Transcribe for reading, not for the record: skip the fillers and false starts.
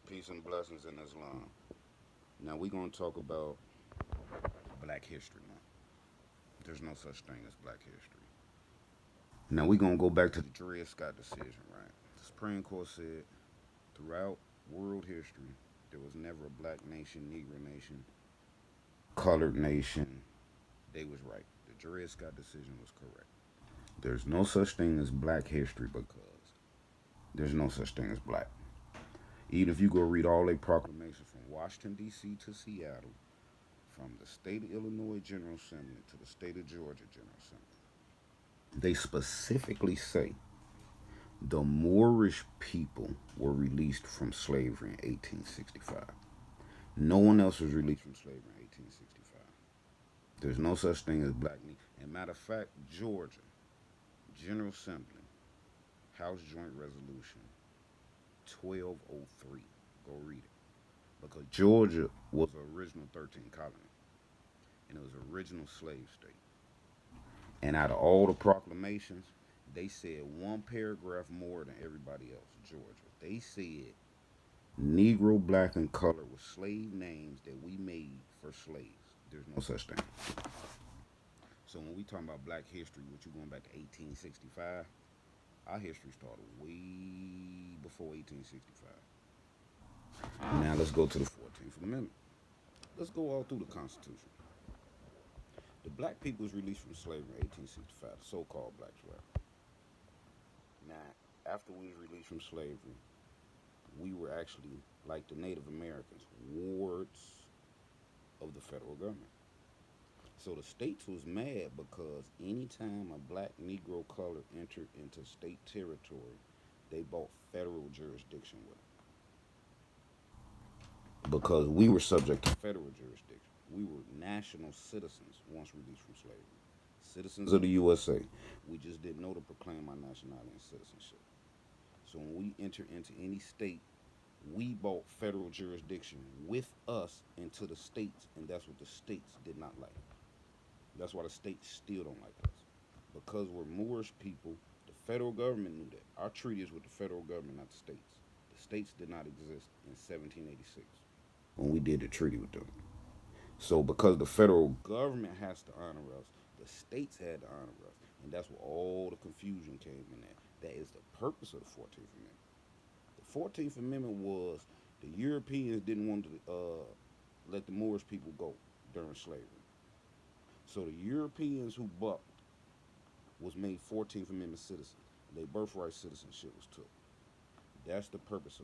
Peace and blessings in Islam. Now we're gonna talk about Black History Month. There's no such thing as Black History. Now we're gonna go back to the Dred Scott decision, right? The Supreme Court said throughout world history there was never a black nation, Negro nation, colored nation. They was right. The Dred Scott decision was correct. There's no such thing as Black history because there's no such thing as black. Even if you go read all their proclamations from Washington D.C. to Seattle, from the state of Illinois General Assembly to the state of Georgia General Assembly, they specifically say the Moorish people were released from slavery in 1865. No one else was released from slavery in 1865. There's no such thing as black. And matter of fact, Georgia General Assembly House Joint Resolution 1203. Go read it. Because Georgia was the original 13th colony and it was an original slave state. And out of all the proclamations, they said one paragraph more than everybody else. Georgia. They said Negro, black, and color were slave names that we made for slaves. There's no such thing. So when we talking about black history, what you going back to 1865, our history started way before 1865. Now let's go to the 14th Amendment. Let's go all through the Constitution. The black people was released from slavery in 1865, the so-called blacks were. Now, after we was released from slavery, we were actually, like the Native Americans, wards of the federal government. So the states was mad because anytime a black Negro color entered into state territory, they bought federal jurisdiction with it. Because we were subject to federal jurisdiction. We were national citizens once released from slavery. Citizens of the USA. We just didn't know to proclaim our nationality and citizenship. So when we enter into any state, we bought federal jurisdiction with us into the states, and that's what the states did not like. That's why the states still don't like us. Because we're Moorish people, the federal government knew that. Our treaty is with the federal government, not the states. The states did not exist in 1786 when we did the treaty with them. So because the federal government has to honor us, the states had to honor us. And that's where all the confusion came in at. That is the purpose of the 14th Amendment. The 14th Amendment was the Europeans didn't want to let the Moorish people go during slavery. So the Europeans who bucked was made 14th Amendment citizens. Their birthright citizenship was took. That's the purpose of